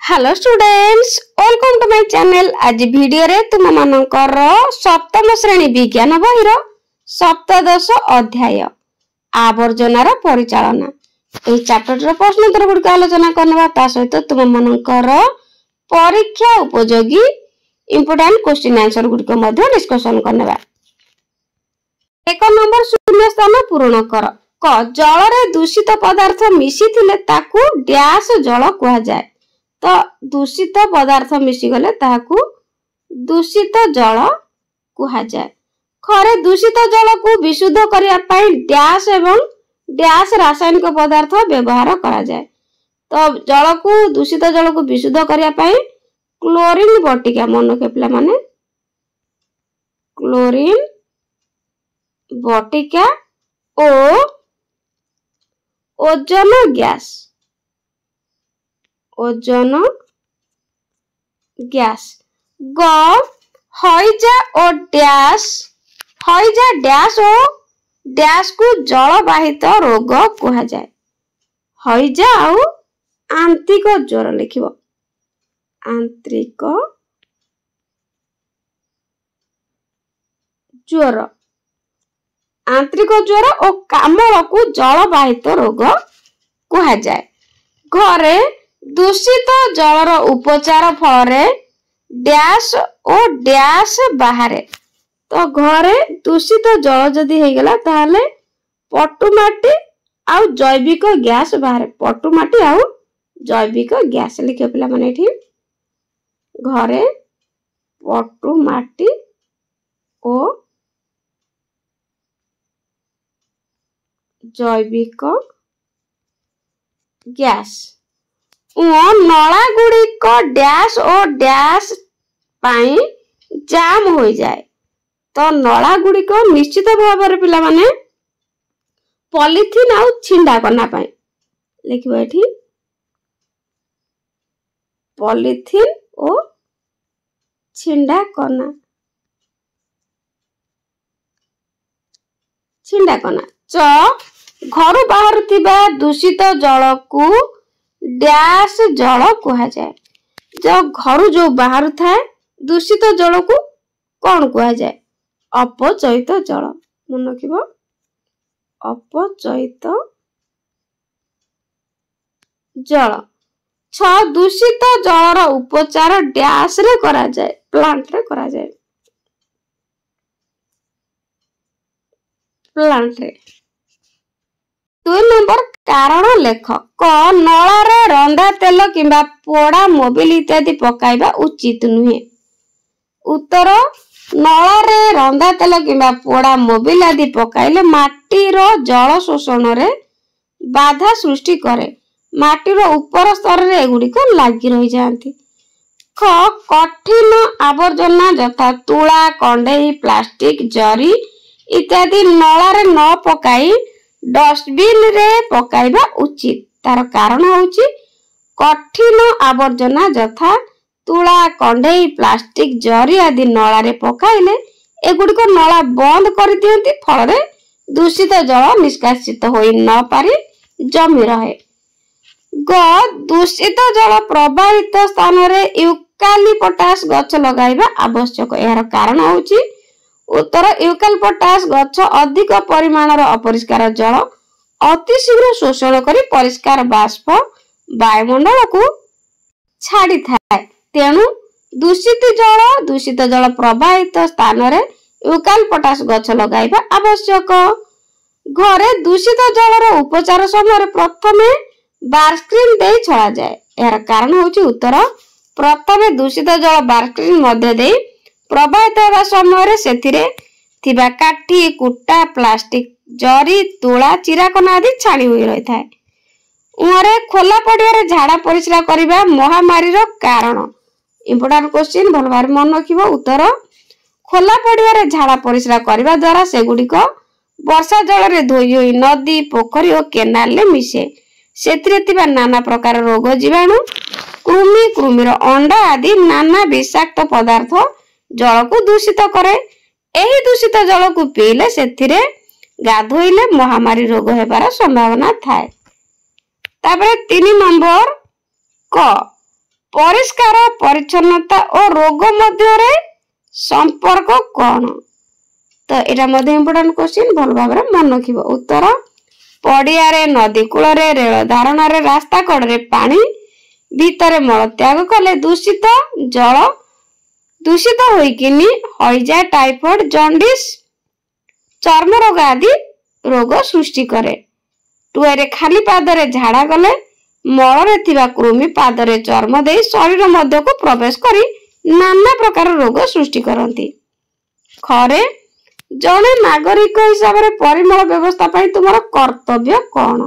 Hello students, welcome to my channel. आज video रे तुम मानकर सप्तम श्रेणी विज्ञान बहिर सप्तदश अध्याय आवर्जनार परिचालना ए चैप्टर रो प्रश्न उत्तर गुड आलोचना करनवा। ता सहित तुम मानकर परीक्षा उपयोगी इंपोर्टेंट क्वेश्चन आंसर गुड को मध्य डिस्कशन करनवा। एक नंबर शून्य स्थान पूर्ण कर। क जल रे दूषित पदार्थ मिसी थिले ताकू डैश जल कहा जाए। तो दूषित पदार्थ मिसी गले ताकू दूषित जल कहा जाए। खरे दूषित जल को विशुद्ध करिया पई डैश एवं डैश रासायनिक पदार्थ व्यवहार करा जाए। तो जल को दूषित जल को विशुद्ध करिया पई क्लोरीन बटिका मन के पिला माने क्लोरीन बटिका ओ ओजोन गैस ग हईजा और डैश ओ डैश को जलवाहित रोग कहा जाए। हईजा आउ आंतरिक ज्वर लिखिबो। आंतरिक ज्वर और कामल को जलवाहित रोग कहा जाए। घरे दूषित जलर उपचार फल डैश और डैश बाहर। तो घरे दूषित जल जदि हो गला ताहले पटुमाटी आउ जैविक गैस बाहर। पटुमाटी आउ जैविक गैस लिखे पिला माने एठी घरे पटुमाटी ओ जैविक गैस नला गुड़िक डैश और डैश पाई जाम हो जाए। तो नला गुड़िक निश्चित भाव में पिला माने पॉलिथिन आउ छिंडा करना पाई लिखिबो एठी पॉलिथिन ओ छिंडा करना च घर बाहर थिबा दूषित जल को डैश जल कहा जाए। जो घर जो बाहर थाए दूषित जल को कौन कहा जाए? अपचयित जल। मन रखिबो अपचयित जल। छ दूषित जलर उपचार डैश रे करा जाए। प्लांट रे करा जाए। प्लांट रे। 2 नंबर कारण लेख। क नला रे रंधा तेल किंबा पोड़ा मोबिल इत्यादि पकाइबा उचित नुहे। उत्तर नला रे रंधा तेल किंबा पोड़ा मोबिल आदि पकाइले माटी रो जल शोषण रे बाधा सृष्टि करे। माटी रो ऊपर स्तर रे एगुडी को लागि रहि जांती। ख कठिन आवर्जना यथा तुला कंडेई प्लास्टिक जरी इत्यादि नला रे न पकाई डस्टबिन रे पकाइबा उचित। तार कारण होउची कठिन आवर्जना यथा तुला कंडेई प्लास्टिक जरी आदि नला रे पकाइले एगुडी को नला बंद कर दियंती। फल रे दूषित जल निष्कासित होई न पारी जमी रहे। ग दूषित जल प्रवाहित स्थान रे यूकालिप्टास गछ लगाइबा आवश्यक। यार कारण होउची उत्तर यूकालिप्टास गछ अधिक परिमाणर अपरिष्कार जल अति शीघ्र शोषण करी परिष्कार बाष्प वायुमंडल को छाड़ी थाए। तेणु दूषित जल प्रवाहित स्थान रे यूकालिप्टास गछ लगाइबा आवश्यक। घरे दूषित जलर उपचार समय प्रथमे बारस्क्रीन दे छड़ा जाए। यार कारण होउची उत्तर प्रथमे दूषित जल बारस्क्रीन मध्य दे प्रवाहित होगा समय सेथिरे थिबा काठी कुटा प्लास्टिक जरी तुला चिराकना आदि छाड़ी हुई रही थाए। उहरे खोला पड़िया झाड़ा परिस्रा करिबा महामारी रो कारण। इंपोर्टेंट क्वेश्चन भल भार मन रखिबो। उत्तर खोला पड़िया झाड़ा परिस्रा करिबा द्वारा सेगुडी को वर्षा जल रे धोई होई नदी पोखरी और केनाल ले मिसे। सेथिरे थिबा नाना प्रकार रोग जीवाणु कृमिर अंडा आदि नाना विषाक्त पदार्थ जल को दूषित करे। एही दूषित जल को पीले सेथिरे गाधोइले महामारी रोग हेबार संभावना थाए। तापर 3 नंबर क परिष्कार परिच्छन्नता और रोग मध्य संपर्क कौन? तो एटा मध्य इम्पोर्टेंट क्वेश्चन भल भाव मन रखिबो। उत्तर पड़िया रे नदी कूल रे रेल धारणा रे रास्ता कड़ रे पानी भीतर मल त्याग कले दूषित जल दूषित होइकिनी हइजा टाइफॉइड जॉन्डिस चर्म रोग आदि रोग सृष्टि करे। 2 रे खाली पाद रे झाड़ा गले मल रे थिबा कृमि पाद रे चर्म दे शरीर मध्य को प्रवेश करी नाना प्रकार रोग सृष्टि करती। खरे जने नागरिक हिसाब रे परिमल व्यवस्था पाई तुमर कर्तव्य कौन?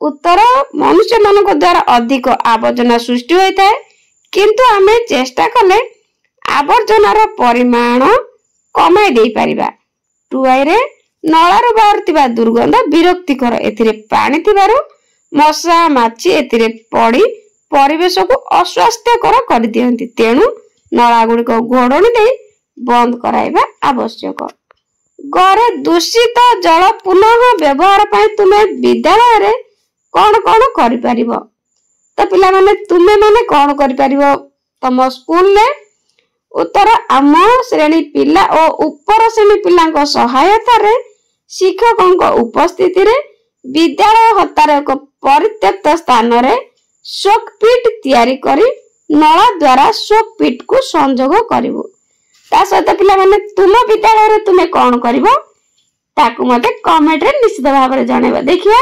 उत्तर मनुष्य मानक द्वारा अधिक आवर्जना सृष्टि होता है किंतु आमे चेष्टा कले आवर्जनार परिमाण कमाई दे परिबा। 2 रे नळार बाहरतिबा दुर्गंध विरक्तिकर एथिरे पानी थिबारु मशा माछी एथिरे पड़ी परिवेश को अस्वास्थ्यकर कर दियंती। तेणु नळा गुड़िक घोड़णी दे बंद कराइबा आवश्यक। घरे दूषित जल पुनः व्यवहार पाई तुमे विद्यालय रे कौन कौन करि परिबो? तो पिला माने तुमे माने कौन करि परिबो तम स्कूल ले? उत्तर आम श्रेणी पिला और उपर श्रेणी पिला सहायता रे शिक्षक उपस्थिति रे विद्यालय हतार एक परित्यक्त स्थान रे शोकपीठ तैयारी करी नला द्वारा शोकपीठ को संजोग करिवो। ता सहित पिला माने तुम विद्यालय रे तुमे कौन करिवो ताकू मते कमेंट रे निश्चित भाव रे जणेबा। देखिया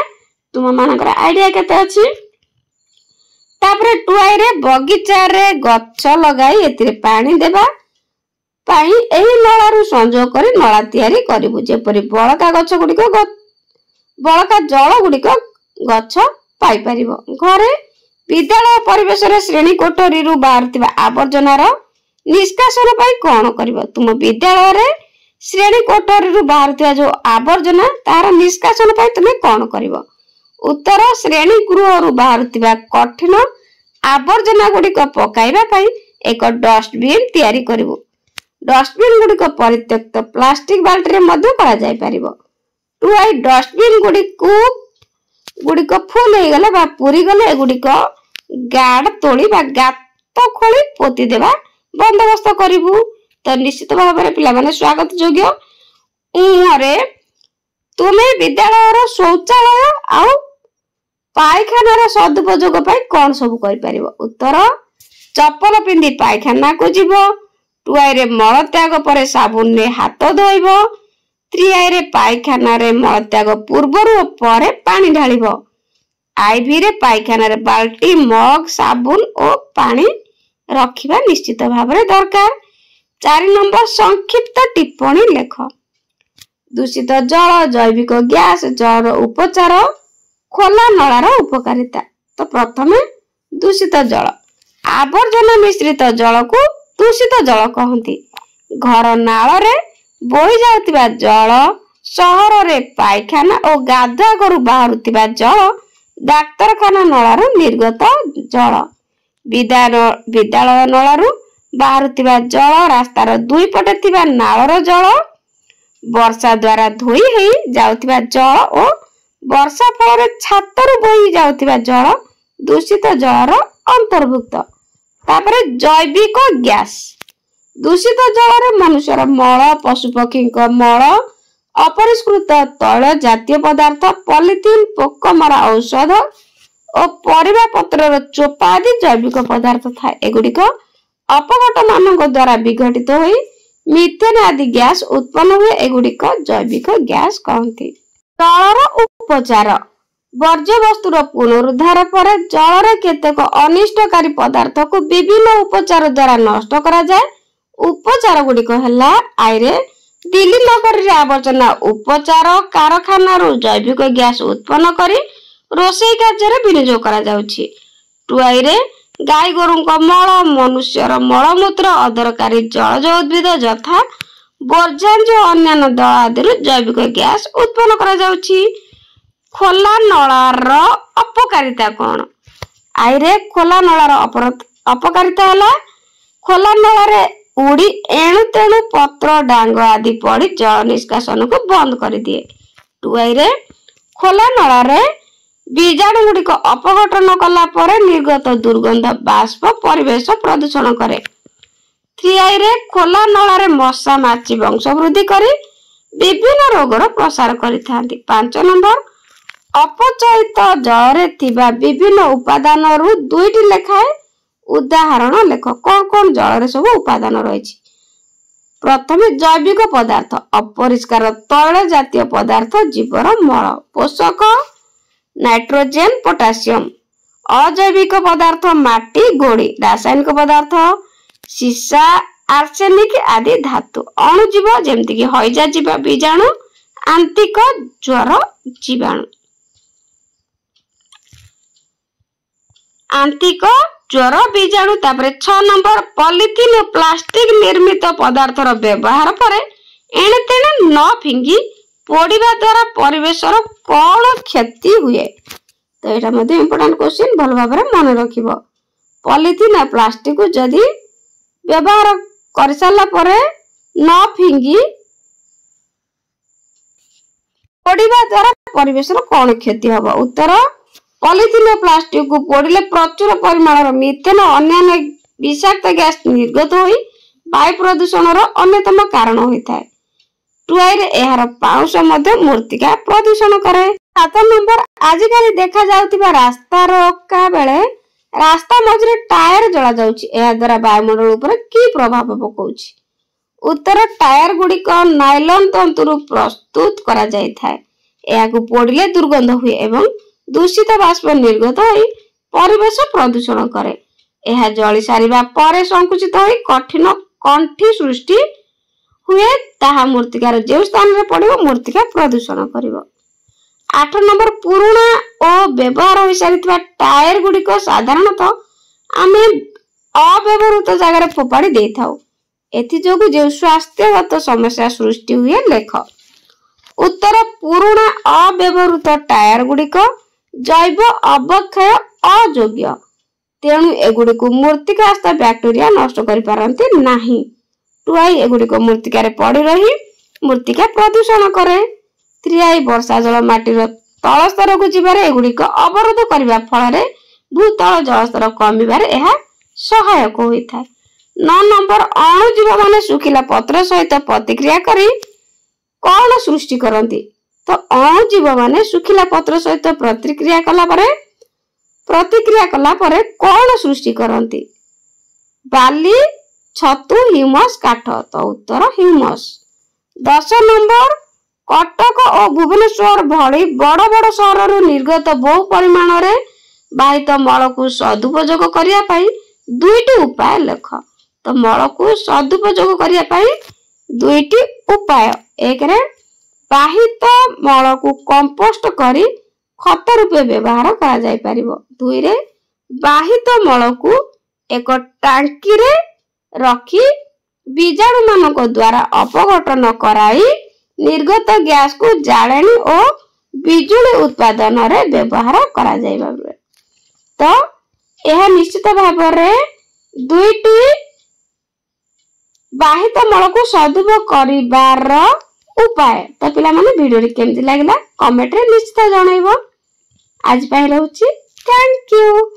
तुम मानकर आईडिया केते अछि। तापरे 2 रे बगीचा रे गछ लगाई एतिरे पानी देबा पाई एही नळारू संजोग करी नळा तैयारी करिवो। जेपरि बळका गछ गुडिक बळका जल गुडिक गछ पाई परिवो। घरे विद्यालय परिवेश रे श्रेणी कोठरी रु बाहरतिबा आवर्जनार निष्कासन पाई कोन करिवो? तुम विद्यालय रे श्रेणी कोठरी रु बाहरतिबा जो आवर्जना तार निष्कासन पाई तुमे कोन करिवो? उत्तर श्रेणी गृह रु बाहरतिबा कठिन आवर्जना गुडिक पकाइबा पाई एक डस्टबिन तैयारी करिवो। डस्टबिन गुडिक परित्यक्त प्लास्टिक बाल्टी रे मध्य करा जाय परिवो। 2 डस्टबिन गुडिक फुल हे गले बा पूरी गले गुडिक गाड तोड़ी बा गात खोली पोती देबा बंदोबस्त करिवु। तो निश्चित भाव रे पिला माने स्वागत योग्य उरे तुमे विद्यालय रो शौचालय आ पायखाना रे सदुपयोग पाई कोन सब करि परिवो? उत्तर चप्पल पिंदी पायखाना को जीवो। 2 रे मल त्याग परे साबुन ने हाथ धोइबो। 3 रे पायखाना रे मल त्याग पूर्वरु परे पानी ढालिबो। आईवी रे पायखाना रे बाल्टी मग साबुन और पानी रखिबा निश्चित भाव रे दरकार। 4 नंबर संक्षिप्त टिप्पणी लेख। दूषित जल जैविक गैस जल उपचार खोला नଳାର उपकारिता। तो प्रथमे दूषित जल आवर्जना मिश्रित जल को दूषित जल कहती। घर नाल रे बोही जाउतिबा जल सहर रे पायखाना और गाधुआ घरु बाहरुतिबा जल डाक्तरखाना नଳାରୁ निर्गत जल विद्यालय नଳାରୁ बाहरुतिबा जल रास्तार दुई पटे थिबा नाଳର जल वर्षा द्वारा धोई हेई जाउतिबा जल और वर्षा फल छातर बोही जाउतिबा जल दूषित जलर अंतर्भुक्त। तापरे जैविक गैस दूषित जल मनुष्यर मल पशुपक्षी मल अपरिष्कृत तैल जातीय पदार्थ पॉलिथीन पोक मरा औषध और परिबा पत्र चोपा आदि जैविक पदार्थ था। एगुड़िक अपघट मान द्वारा विघटित होई मिथेन आदि गैस उत्पन्न हुए। एगुड़िक जैविक गैस कहती। जलर उपचार वर्ज्य वस्तुर पुनरुद्धार पर जल रे केतेक अनिष्टकारी पदार्थ को विभिन्न उपचार द्वारा नष्ट करा जाए। उपचार गुड़िक हैला आइरे दिल्ली नगर रे आवर्जना उपचार कारखाना रो जैविक गैस उत्पन्न करी रोषेई कार्य रे विनियोग करा जाउछि। 2 रे गाय गोरुक मल मनुष्यर मलमूत्र अदरकारी जलज उद्भिद यथा वर्ज्यांज अन्य दल आदि जैविक गैस उत्पन्न करा जाउछि। खोला नଳାର अपकारिता कौन? आइरे खोला नଳାର अपकारिता हैला खोला नଳାରେ उड़ी एणु तेणु पत्र डांग आदि पड़ी जल निष्कासन को बंद कर दिए। 2 रे खोला नଳାରେ बीजाणु गुड़िक अपघटन कला परे निर्गत दुर्गंध बाष्प परिवेश प्रदूषण करे। 3I रे खोला नला रे मशा माछी वंश वृद्धि करी विभिन्न रोगर प्रसार करिथांती। 5 नंबर अपचयित जल रे थिबा विभिन्न उपादान रु 2टी लेखाए उदाहरण लेख। कौन कौन जल रे सब उपादान रही? प्रथमे जैविक पदार्थ अपरिष्कार तैल जातीय पदार्थ जीवर मल पोषक नाइट्रोजेन पोटासियम। अजैविक पदार्थ माटी गोड़ी रासायनिक पदार्थ सीसा आर्सेनिक आदि धातु। अणुजीव जेमति कि हईजा जीव बीजाणु आंतिक ज्वर जीवाणु आंतिक ज्वर बीजाणु। तापरे 6 नंबर पॉलिथीन और प्लास्टिक निर्मित पदार्थर व्यवहार परे एणे तेणे न फिंगी पोड़िबा द्वारा परिवेशर कौन क्षति हुए? तो एटा मध्ये इंपोर्टेंट क्वेश्चन भल भाबरे मन रखिबो। पॉलिथीन और प्लास्टिक को जदी व्यवहार कर साला परे न फिंगी पोड़िबा द्वारा परिवेशर कौन क्षति हबो? उत्तर पॉलिथीन और प्लास्टिक को पोड़िले प्रचुर परिमाणर मिथेन और अन्य विषाक्त गैस निर्गत होई वायु प्रदूषणर अन्यतम कारण होइथाय। 2I रे एहार पाउस मध्ये मूर्तिका प्रदूषण करे। 7 नंबर आजिकाली देखा जाउतिबा रास्ता रोका बेले रास्ता मझरे टायर जला जाउची, एहा द्वारा वायुमंडल ऊपर की प्रभाव पकाउची? उत्तर टायर गुड़िक नाइलॉन तंतुरु प्रस्तुत करा जाय थाए। एहाकु पोड़िले दुर्गंध हुए एवं दूषित बाष्प निर्गत होई परिवेश प्रदूषण करे। एहा जली सारिबा परे संकुचित होई कठिन कंठी सृष्टि हुए, ताहा मूर्तिकार जे स्थान रे पड़िबो मूर्तिका प्रदूषण करिवो। 8 नंबर पुराना और व्यवहार होई सारितबा टायर गुड़िक साधारणतः आमे अव्यवहृत जगह रे फोपाड़ी देई थाउ। एथि जोगु जे स्वास्थ्यगत समस्या सृष्टि हुए लेख। उत्तर पुराना अव्यवहृत टायर गुड़िक जैव अवक्षय अयोग्य, तेणु एगुड़िको मूर्तिकास्थ बैक्टेरिया नष्ट करि पारंती नाही। 2I एगुड़िको मूर्तिका पड़ी रही मूर्तिका प्रदूषण करे। 3I वर्षा जल माटीर तल स्तर को जीवारे एगुड़िक अवरोध करबा फଳରେ भूतल जलस्तर कमिबारे एहा सहायक होइथाय। 9 नंबर अणुजीव माने सुखिला पत्र सहित प्रतिक्रिया करी कौन सृष्टि करंती? तो अणुजीव माने सुखिला पत्र सहित प्रतिक्रिया कला परे कौन सृष्टि करंती? बाली छतु ह्यूमस काठ। तो उत्तर ह्यूमस। 10 नंबर कटक और भुवनेश्वर भली बड़ बड़ सहर निर्गत बहु परिमाण रे बाहित मल को सदुपयोग करिया पाई 2टी उपाय लेख। तो मल को सदुपयोग करिया पाई 2टी उपाय। 1 रे बाहित मल को कंपोस्ट करी खत रूपे व्यवहार करा जाय परिबो। 2 रे बाहित मल को एक टांकी रे रखी बीजाणु मानक द्वारा अपघटन कराई निर्गत गैस को जाळेनी और बिजुली उत्पादन रे व्यवहार करा जाय बाबरे। तो यह निश्चित भाव रे 2टी बाहित मल को सदुपयोग करिबार उपाय। तो पिला माने वीडियो रे केमति लागला कमेंट रे निश्चित जणाइबो। आज पाई रहउची थैंक यू।